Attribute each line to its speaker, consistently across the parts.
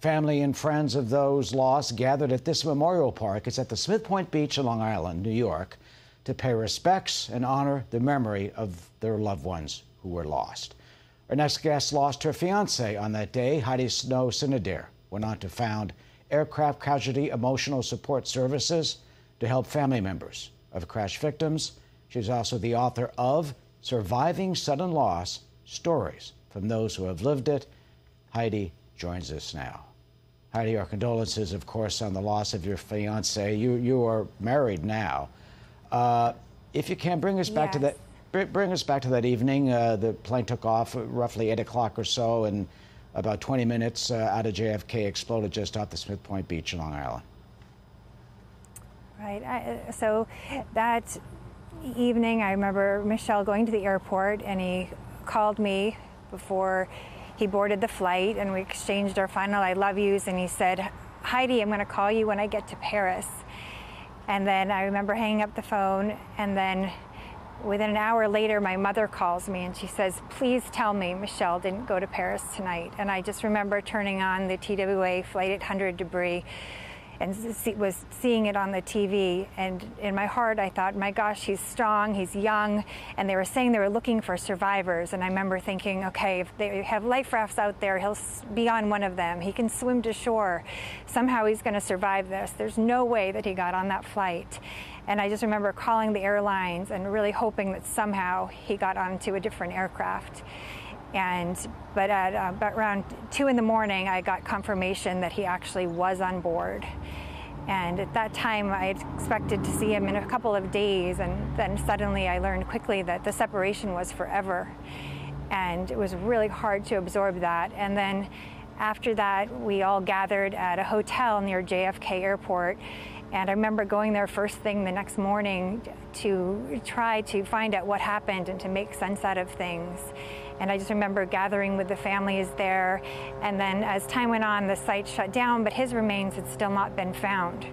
Speaker 1: Family and friends of those lost gathered at this memorial park. It's at the Smith Point Beach in Long Island, New York, to pay respects and honor the memory of their loved ones who were lost. Our next guest lost her fiance on that day. Heidi Cinader went on to found Aircraft Casualty Emotional Support Services to help family members of crash victims. She's also the author of Surviving Sudden Loss, Stories from Those Who Have Lived It. Heidi joins us now. Heidi, our condolences, of course, on the loss of your fiance. You are married now. If you can, bring us back to that. Bring us back to that evening. The plane took off roughly 8 o'clock or so, and about 20 minutes out of JFK, exploded just off the Smith Point Beach in Long Island.
Speaker 2: Right. So that evening, I remember Michelle going to the airport, and he called me before he boarded the flight, and we exchanged our final I love yous, and he said, "Heidi, I'm going to call you when I get to Paris." And then I remember hanging up the phone, and then within an hour later, my mother calls me and she says, "Please tell me Michelle didn't go to Paris tonight." And I just remember turning on the TWA Flight 800 debris and was seeing it on the TV, and in my heart I thought, my gosh, he's strong, he's young, and they were saying they were looking for survivors. And I remember thinking, okay, if they have life rafts out there, he'll be on one of them, he can swim to shore, somehow he's going to survive this. There's no way that he got on that flight. And I just remember calling the airlines and really hoping that somehow he got onto a different aircraft. But at around 2 in the morning, I got confirmation that he actually was on board. And at that time, I had expected to see him in a couple of days, and then suddenly I learned quickly that the separation was forever. And it was really hard to absorb that. And then after that, we all gathered at a hotel near JFK Airport. And I remember going there first thing the next morning to try to find out what happened and to make sense out of things. And I just remember gathering with the families there. And then as time went on, the site shut down, but his remains had still not been found.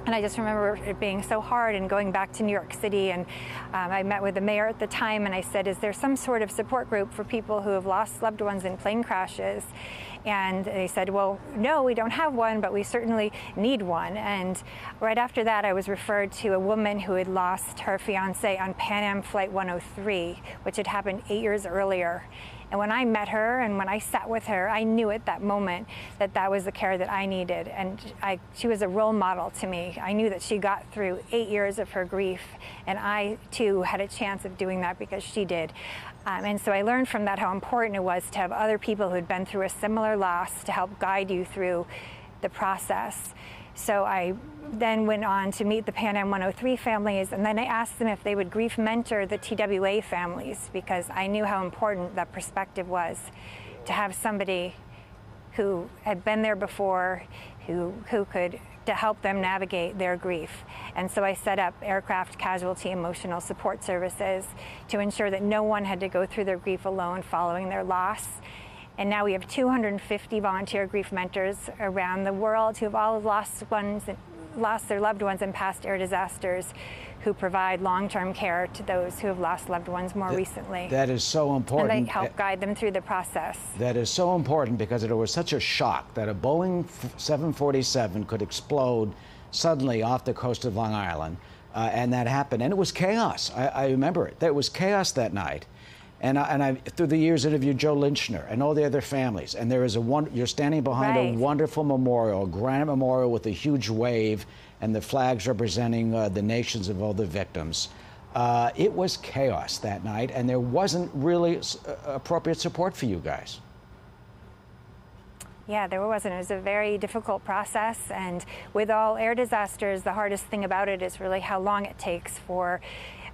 Speaker 2: And I just remember it being so hard and going back to New York City. And I met with the mayor at the time, and I said, is there some sort of support group for people who have lost loved ones in plane crashes? And they said, well, no, we don't have one, but we certainly need one. And right after that, I was referred to a woman who had lost her fiance on Pan Am Flight 103, which had happened 8 years earlier. And when I met her and when I sat with her, I knew at that moment that that was the care that I needed. And she was a role model to me. I knew that she got through 8 years of her grief, and I too had a chance of doing that because she did. And so I learned from that how important it was to have other people who'd been through a similar loss to help guide you through the process. So I then went on to meet the Pan Am 103 families, and then I asked them if they would grief mentor the TWA families, because I knew how important that perspective was, to have somebody who had been there before, who could to help them navigate their grief. And so I set up Aircraft Casualty Emotional Support Services to ensure that no one had to go through their grief alone following their loss. And now we have 250 volunteer grief mentors around the world who have all lost their loved ones in past air disasters, who provide long-term care to those who have lost loved ones more recently.
Speaker 1: That is so important.
Speaker 2: And they help guide them through the process.
Speaker 1: That is so important because it was such a shock that a Boeing 747 could explode suddenly off the coast of Long Island, and that happened. And it was chaos. I remember it. There was chaos that night. And I, through the years, interviewed Joe Lynchner and all the other families. And there is you're standing behind a wonderful memorial, a granite memorial with a huge wave, and the flags representing the nations of all the victims. It was chaos that night, and there wasn't really appropriate support for you guys.
Speaker 2: Yeah, there wasn't. It was a very difficult process, and with all air disasters, the hardest thing about it is really how long it takes for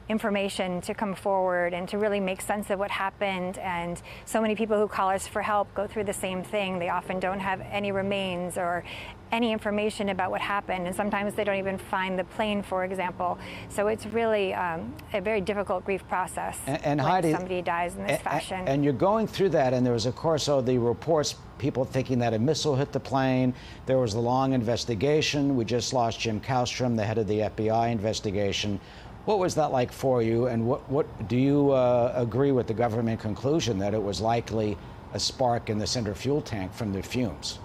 Speaker 2: information to come forward and to really make sense of what happened. And so many people who call us for help go through the same thing. They often don't have any remains or any information about what happened, and sometimes they don't even find the plane, for example. So it's really a very difficult grief process
Speaker 1: and
Speaker 2: when
Speaker 1: Heidi,
Speaker 2: somebody dies in this fashion.
Speaker 1: And you're going through that, and there was, of course, the reports, people thinking that a missile hit the plane. There was the long investigation. We just lost Jim Kallstrom, the head of the FBI investigation. What was that like for you, and what do you agree with the government conclusion that it was likely a spark in the center fuel tank from the fumes?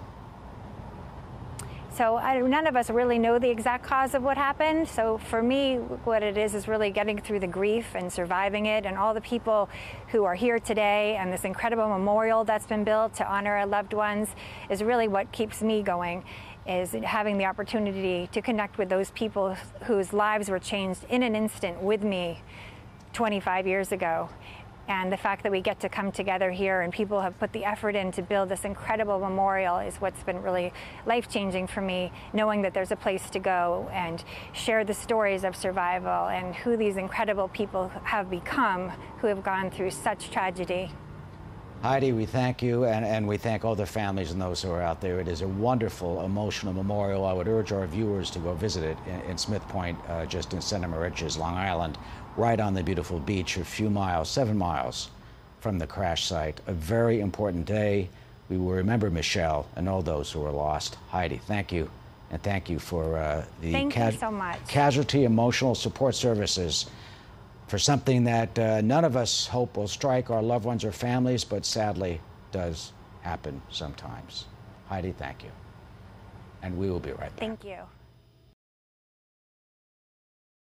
Speaker 2: So none of us really know the exact cause of what happened. So for me, what it is really getting through the grief and surviving it, and all the people who are here today and this incredible memorial that's been built to honor our loved ones is really what keeps me going, is having the opportunity to connect with those people whose lives were changed in an instant with me 25 years ago. And the fact that we get to come together here and people have put the effort in to build this incredible memorial is what's been really life-changing for me, knowing that there's a place to go and share the stories of survival and who these incredible people have become who have gone through such tragedy.
Speaker 1: Heidi, we thank you, and we thank all the families and those who are out there. It is a wonderful, emotional memorial. I would urge our viewers to go visit it in Smith Point, just in Santa Maricias, Long Island, right on the beautiful beach, a few miles, 7 miles from the crash site. A very important day. We will remember Michelle and all those who were lost. Heidi, thank you, and thank you for
Speaker 2: Thank you so much.
Speaker 1: Casualty Emotional Support Services, for something that none of us hope will strike our loved ones or families, but sadly does happen sometimes. Heidi, thank you. And we will be right back.
Speaker 2: Thank you.